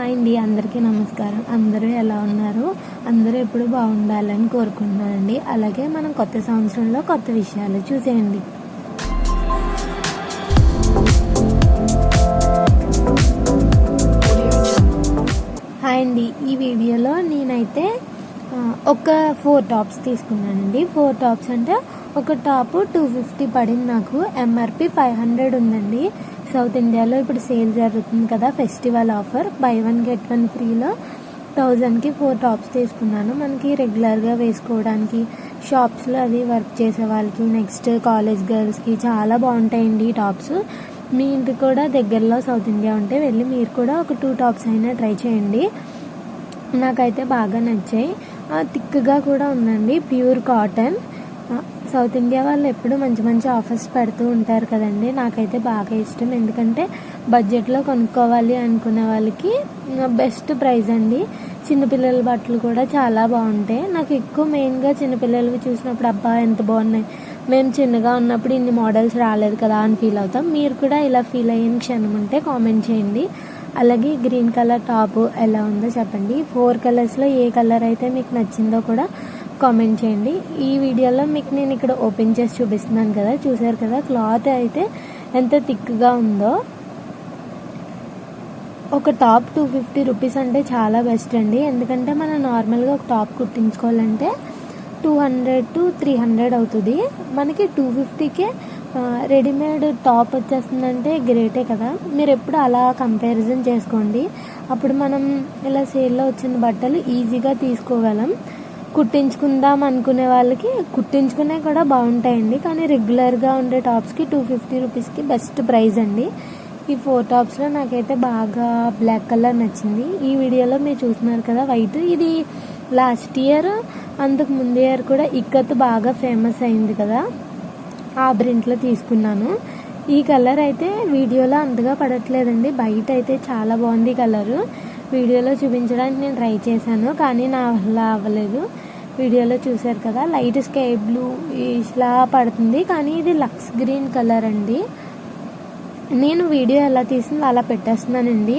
Hi అండి, అందరికీ నమస్కారం. అందరూ ఎలా ఉన్నారు? అందరూ ఎప్పుడు బాగుండాలని కోరుకుంటున్నానండి. అలాగే మనం కొత్త సంవత్సరంలో కొత్త విషయాలు చూసేయండి. హాయ్ అండి, ఈ వీడియోలో నేనైతే ఒక 4 టాప్స్ తీసుకున్నానండి. 4 టాప్స్ అంటే ఒక టాప్ 250 పడింది. నాకు ఎంఆర్పి 500 ఉందండి. సౌత్ ఇండియాలో ఇప్పుడు సేల్ జరుగుతుంది కదా, festival offer, by 1 get 1 ఫ్రీలో 1000కి 4 tops తీసుకున్నాను. మనకి రెగ్యులర్గా వేసుకోవడానికి, షాప్స్లో అది వర్క్ చేసే వాళ్ళకి, నెక్స్ట్ కాలేజ్ గర్ల్స్కి చాలా బాగుంటాయండి ఈ టాప్స్. మీ ఇంటికి కూడా దగ్గరలో సౌత్ ఇండియా ఉంటే వెళ్ళి మీరు కూడా ఒక 2 టాప్స్ అయినా ట్రై చేయండి. నాకైతే బాగా నచ్చాయి. థిక్గా కూడా ఉందండి, ప్యూర్ కాటన్. సౌత్ ఇండియా వాళ్ళు ఎప్పుడు మంచి మంచి ఆఫర్స్ పెడుతూ ఉంటారు కదండి. నాకైతే బాగా ఇష్టం, ఎందుకంటే బడ్జెట్లో కొనుక్కోవాలి అనుకునే వాళ్ళకి బెస్ట్ ప్రైస్ అండి. చిన్నపిల్లల బట్టలు కూడా చాలా బాగుంటాయి. నాకు ఎక్కువ మెయిన్గా చిన్నపిల్లలవి చూసినప్పుడు అబ్బా ఎంత బాగున్నాయి, మేము చిన్నగా ఉన్నప్పుడు ఇన్ని మోడల్స్ రాలేదు కదా అని ఫీల్ అవుతాం. మీరు కూడా ఇలా ఫీల్ అయిన క్షణం ఉంటే కామెంట్ చేయండి. అలాగే గ్రీన్ కలర్ టాప్ ఎలా ఉందో చెప్పండి. 4 కలర్స్లో ఏ కలర్ అయితే మీకు నచ్చిందో కూడా కామెంట్ చేయండి. ఈ వీడియోలో మీకు నేను ఇక్కడ ఓపెన్ చేసి చూపిస్తున్నాను కదా, చూసారు కదా క్లాత్ అయితే ఎంత థిక్గా ఉందో. ఒక టాప్ 250 రూపీస్ అంటే చాలా బెస్ట్ అండి. ఎందుకంటే మనం నార్మల్గా ఒక టాప్ కుట్టించుకోవాలంటే 200 to 300 అవుతుంది. మనకి 250కే రెడీమేడ్ టాప్ వచ్చేస్తుందంటే గ్రేటే కదా. మీరు ఎప్పుడు అలా కంపారిజన్ చేసుకోండి, అప్పుడు మనం ఇలా సేల్లో వచ్చిన బట్టలు ఈజీగా తీసుకోగలం. కుట్టించుకుందాం అనుకునే వాళ్ళకి కుట్టించుకునే కూడా బాగుంటాయండి, కానీ రెగ్యులర్గా ఉండే టాప్స్కి 250 రూపీస్కి బెస్ట్ ప్రైస్ అండి. ఈ 4 టాప్స్లో నాకైతే బాగా బ్లాక్ కలర్ నచ్చింది. ఈ వీడియోలో మీరు చూస్తున్నారు కదా వైట్, ఇది లాస్ట్ ఇయర్ అంతకు ముందు ఇయర్ కూడా ఇక్కత్ బాగా ఫేమస్ అయింది కదా, ఆ ప్రింట్లో తీసుకున్నాను. ఈ కలర్ అయితే వీడియోలో అంతగా పడట్లేదండి, బయట అయితే చాలా బాగుంది కలరు. వీడియోలో చూపించడానికి నేను ట్రై చేశాను, కానీ నా వల్ల అవ్వలేదు. వీడియోలో చూసారు కదా లైట్ స్కై బ్లూ ఇలా పడుతుంది, కానీ ఇది లక్స్ గ్రీన్ కలర్ అండి. నేను వీడియో ఎలా తీసిందో అలా పెట్టేస్తున్నానండి.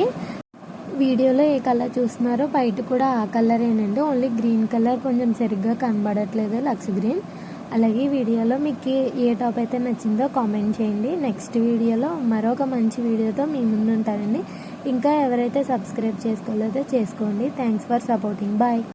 వీడియోలో ఏ కలర్ చూస్తున్నారో బయట కూడా ఆ కలరేనండి, ఓన్లీ గ్రీన్ కలర్ కొంచెం సరిగ్గా కనబడట్లేదు, లక్స్ గ్రీన్. అలాగే వీడియోలో మీకు ఏ టాప్ అయితే నచ్చిందో కామెంట్ చేయండి. నెక్స్ట్ వీడియోలో మరొక మంచి వీడియోతో మీ ముందు ఉంటానండి. ఇంకా ఎవరైతే సబ్స్క్రైబ్ చేసుకోలేదో చేసుకోండి. Thanks for supporting. బాయ్.